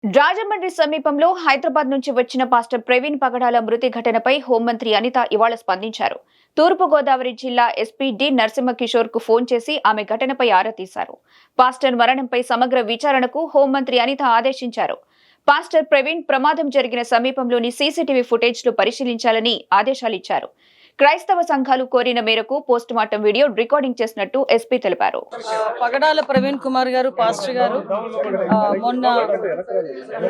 రాజమండ్రి సమీపంలో హైదరాబాద్ నుంచి వచ్చిన పాస్టర్ ప్రవీణ్ పగడాల మృతి ఘటనపై హోంమంత్రి అనిత ఇవాళ స్పందించారు. తూర్పుగోదావరి జిల్లా ఎస్పీ డి నరసింహకిషోర్ కు ఫోన్ చేసి ఆమె ఘటనపై ఆరా తీశారు. పాస్టర్ మరణంపై సమగ్ర విచారణకు హోంమంత్రి అనిత ఆదేశించారు. పాస్టర్ ప్రవీణ్ ప్రమాదం జరిగిన సమీపంలోని సీసీటీవీ ఫుటేజ్లు పరిశీలించాలని ఆదేశాలిచ్చారు. క్రైస్తవ సంఘాలు కోరిన మేరకు పోస్టుమార్టం వీడియో రికార్డింగ్ చేసినట్టు ఎస్పీ తెలిపారు. పగడాల ప్రవీణ్ కుమార్ గారు పాస్టర్ గారు మొన్న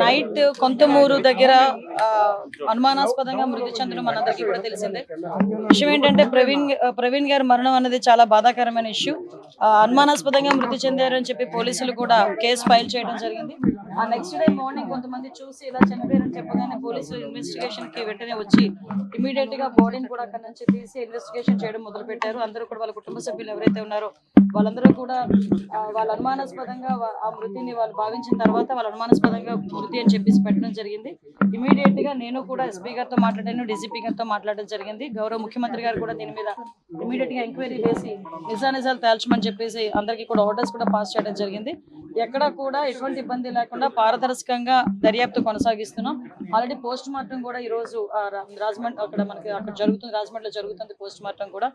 నైట్ కొంతమూరు దగ్గర అనుమానాస్పదంగా మృతి చెందడం మనందరికీ కూడా తెలిసిందే. విషయం ఏంటంటే ప్రవీణ్ గారి మరణం అనేది చాలా బాధాకరమైన ఇష్యూ. అనుమానాస్పదంగా మృతి చెందారని చెప్పి పోలీసులు కూడా కేసు ఫైల్ చేయడం జరిగింది. ఆ నెక్స్ట్ డే మార్నింగ్ కొంతమంది చూసి ఇలా చనిపోయారని చెప్పగానే పోలీసులు ఇన్వెస్టిగేషన్ కి వెంటనే వచ్చి ఇమీడియట్ గా బాడీని కూడా అక్కడ నుంచి తీసి ఇన్వెస్టిగేషన్ చేయడం మొదలు పెట్టారు. అందరూ కూడా వాళ్ళ కుటుంబ సభ్యులు ఎవరైతే ఉన్నారో వాళ్ళందరూ కూడా వాళ్ళ అనుమానాస్పదంగా ఆ మృతిని వాళ్ళు భావించిన తర్వాత వాళ్ళ అనుమానాస్పదంగా మృతి అని చెప్పేసి పెట్టడం జరిగింది. ఇమీడియట్ గా నేను కూడా ఎస్పీ గారితో మాట్లాడాను, డీజీపీ గారితో మాట్లాడడం జరిగింది. గౌరవ ముఖ్యమంత్రి గారు కూడా దీని మీద ఇమీడియట్ గా ఎంక్వైరీ చేసి నిజానిజాలు తేల్చమని చెప్పేసి అందరికీ కూడా ఆర్డర్స్ కూడా పాస్ చేయడం జరిగింది. ఎక్కడ కూడా ఎటువంటి ఇబ్బంది లేకుండా పారదర్శకంగా దర్యాప్తు కొనసాగిస్తున్నాం. ఆల్రెడీ పోస్ట్ మార్టం కూడా ఈ రోజు రాజమండ్రి అక్కడ జరుగుతుంది, రాజమండ్రిలో జరుగుతుంది పోస్ట్ మార్టం కూడా.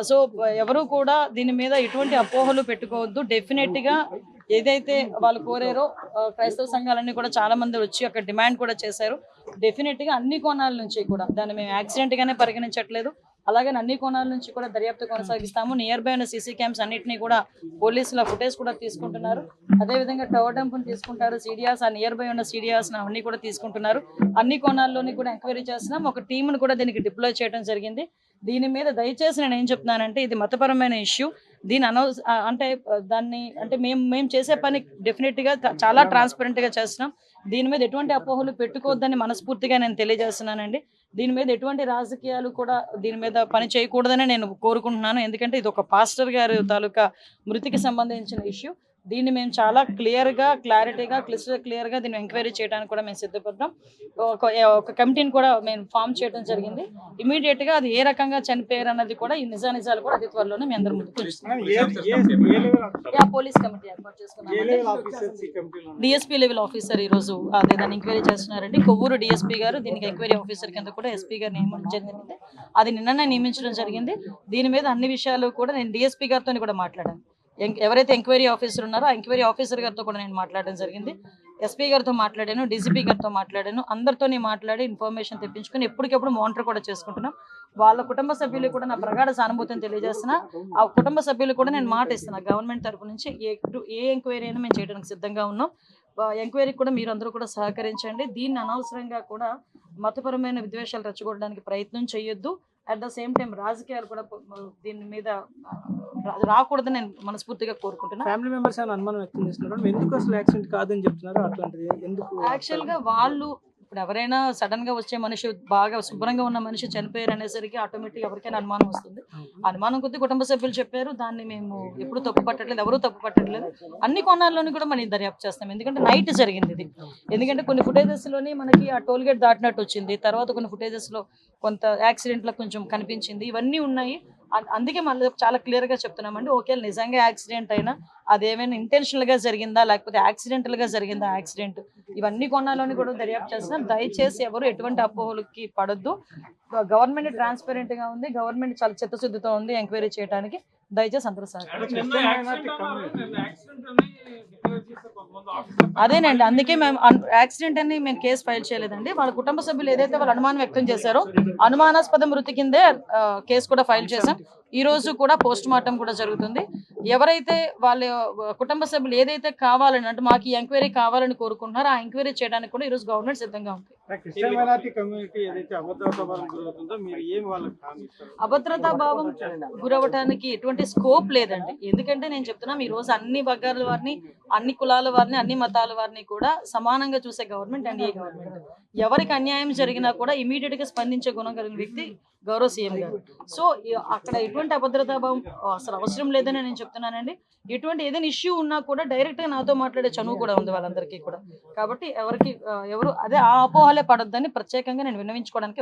సో ఎవరు కూడా దీని మీద ఎటువంటి అపోహలు పెట్టుకోవద్దు. డెఫినెట్ గా ఏదైతే వాళ్ళు కోరారో క్రైస్తవ సంఘాలన్నీ కూడా చాలా మంది వచ్చి అక్కడ డిమాండ్ కూడా చేశారు. డెఫినెట్ గా అన్ని కోణాల నుంచి కూడా దాన్ని మేము యాక్సిడెంట్ గానే పరిగణించట్లేదు. అలాగే అన్ని కోణాల నుంచి కూడా దర్యాప్తు కొనసాగిస్తాము. నియర్ బై ఉన్న సీసీ క్యామ్స్ అన్నింటినీ కూడా పోలీసుల ఫుటేజ్ కూడా తీసుకుంటున్నారు. అదేవిధంగా టవర్ డంప్ను తీసుకుంటారు, సీడియాస్ ఆ నియర్ బై ఉన్న సీడియాస్ అన్ని కూడా తీసుకుంటున్నారు. అన్ని కోణాల్లోని కూడా ఎంక్వైరీ చేస్తున్నాం. ఒక టీంను కూడా దీనికి డిప్లాయ్ చేయడం జరిగింది. దీని మీద దయచేసి నేను ఏం చెప్తున్నానంటే ఇది మతపరమైన ఇష్యూ. దీని మేము చేసే పని డెఫినెట్గా చాలా ట్రాన్స్పరెంట్గా చేస్తున్నాం. దీని మీద ఎటువంటి అపోహలు పెట్టుకోవద్దని మనస్ఫూర్తిగా నేను తెలియజేస్తున్నానండి. దీని మీద ఎటువంటి రాజకీయాలు కూడా దీని మీద పని చేయకూడదని నేను కోరుకుంటున్నాను. ఎందుకంటే ఇది ఒక పాస్టర్ గారి తాలూకా మృతికి సంబంధించిన ఇష్యూ. దీన్ని మేము చాలా క్లియర్గా క్లారిటీగా క్లియర్గా దీన్ని ఎంక్వైరీ చేయడానికి కూడా మేము సిద్ధపడ్డాం. ఒక కమిటీని కూడా మేము ఫామ్ చేయడం జరిగింది. ఇమీడియట్గా అది ఏ రకంగా చనిపోయారు అన్నది కూడా ఈ నిజాలు కూడా అతి త్వరలోనే మీ అందరి ముందుకు పోలీస్ కమిటీ ఏర్పాటు చేసుకున్నాం. డిఎస్పీ లెవెల్ ఆఫీసర్ ఈ రోజు అదే దాన్ని ఎంక్వైరీ చేస్తున్నారండి. కొవ్వూరు డిఎస్పీ గారు దీనికి ఎంక్వైరీ ఆఫీసర్ కింద కూడా ఎస్పీ గారు నియమించడం జరిగింది. అది నిన్ననే నియమించడం జరిగింది. దీని మీద అన్ని విషయాలు కూడా నేను డిఎస్పీ గారితో కూడా మాట్లాడాను. ఎవరైతే ఎంక్వైరీ ఆఫీసర్ ఉన్నారో ఆ ఎంక్వైరీ ఆఫీసర్ గారితో కూడా నేను మాట్లాడడం జరిగింది. ఎస్పీ గారితో మాట్లాడాను, డీజీపీ గారితో మాట్లాడాను. అందరితో మాట్లాడి ఇన్ఫర్మేషన్ తెప్పించుకొని ఎప్పటికెప్పుడు మానిటర్ కూడా చేసుకుంటున్నాం. వాళ్ళ కుటుంబ సభ్యులు కూడా నా ప్రగాఢ సానుభూతిని తెలియజేస్తున్నా. ఆ కుటుంబ సభ్యులు కూడా నేను మాట ఇస్తున్నా గవర్నమెంట్ తరఫు నుంచి ఏ ఎంక్వైరీ అయినా మేము చేయడానికి సిద్ధంగా ఉన్నాం. ఎంక్వైరీకి కూడా మీరు అందరూ కూడా సహకరించండి. దీన్ని అనవసరంగా కూడా మతపరమైన విద్వేషాలు రెచ్చగొట్టడానికి ప్రయత్నం చేయొద్దు. అట్ ద సేమ్ టైం రాజకీయాలు కూడా దీని మీద రాకూడదని నేను మనస్ఫూర్తిగా కోరుకుంటున్నాను. ఫ్యామిలీ మెంబర్స్ అనుమానం వ్యక్తం చేస్తున్నారు, ఎందుకు అసలు యాక్సిడెంట్ కాదని చెప్తున్నారు. అట్లాంటిది ఎందుకు? యాక్చువల్గా వాళ్ళు ఇప్పుడు ఎవరైనా సడన్ గా వచ్చే మనిషి బాగా శుభ్రంగా ఉన్న మనిషి చనిపోయారు అనేసరికి ఆటోమేటిక్ ఎవరికైనా అనుమానం వస్తుంది. అనుమానం కొద్ది కుటుంబ సభ్యులు చెప్పారు. దాన్ని మేము ఎప్పుడు తప్పు పట్టట్లేదు, ఎవరూ తప్పు పట్టట్లేదు. అన్ని కోణాల్లోని కూడా మనం దర్యాప్తు చేస్తాం. ఎందుకంటే నైట్ జరిగింది ఇది. ఎందుకంటే కొన్ని ఫుటేజెస్ లోని మనకి ఆ టోల్ గేట్ దాటినట్టు వచ్చింది. తర్వాత కొన్ని ఫుటేజెస్ లో కొంత యాక్సిడెంట్ లో కొంచెం కనిపించింది. ఇవన్నీ ఉన్నాయి. అందుకే మళ్ళీ చాలా క్లియర్ గా చెప్తున్నామండి. ఓకే నిజంగా యాక్సిడెంట్ అయినా అదేమైనా ఇంటెన్షనల్ గా జరిగిందా లేకపోతే యాక్సిడెంటల్ గా జరిగిందా యాక్సిడెంట్, ఇవన్నీ కోణాల్లోని కూడా దర్యాప్తు చేస్తున్నాం. దయచేసి ఎవరు ఎటువంటి అపోహలకి పడొద్దు. గవర్నమెంట్ ట్రాన్స్పరెంట్ గా ఉంది, గవర్నమెంట్ చాలా చిత్తశుద్ధితో ఉంది ఎంక్వైరీ చేయడానికి. దయచేసి అందరూ అదేనండి. అందుకే మేము యాక్సిడెంట్ అని మేము కేసు ఫైల్ చేయలేదండి. వాళ్ళ కుటుంబ సభ్యులు ఏదైతే వాళ్ళు అనుమానం వ్యక్తం చేశారో అనుమానాస్పద మృతి కిందే కేసు కూడా ఫైల్ చేశాం. ఈ రోజు కూడా పోస్ట్ మార్టం కూడా జరుగుతుంది. ఎవరైతే వాళ్ళ కుటుంబ సభ్యులు ఏదైతే కావాలని అంటే మాకు ఈ ఎంక్వైరీ కావాలని కోరుకుంటున్నారో ఆ ఎంక్వైరీ చేయడానికి కూడా ఈరోజు గవర్నమెంట్ సిద్ధంగా ఉంది. అభద్రతా భావం గురవటానికి ఎటువంటి స్కోప్ లేదండి. ఎందుకంటే నేను చెప్తున్నా ఈ రోజు అన్ని వర్గాల వారిని, అన్ని కులాల వారిని, అన్ని మతాల వారిని కూడా సమానంగా చూసే గవర్నమెంట్ ఎన్డీఏ గవర్నమెంట్. ఎవరికి అన్యాయం జరిగినా కూడా ఇమీడియట్ గా స్పందించే గుణం కలిగిన వ్యక్తి గౌరవ సీఎం గారు. సో అక్కడ ఎటువంటి అభద్రతా భావం అసలు అవసరం లేదని నేను చెప్తున్నానండి. ఎటువంటి ఏదైనా ఇష్యూ ఉన్నా కూడా డైరెక్ట్ గా నాతో మాట్లాడే చనువు కూడా ఉంది వాళ్ళందరికీ కూడా. కాబట్టి ఎవరు అదే ఆ అపోహలే పడొద్దని ప్రత్యేకంగా నేను విన్నవించుకోవడానికి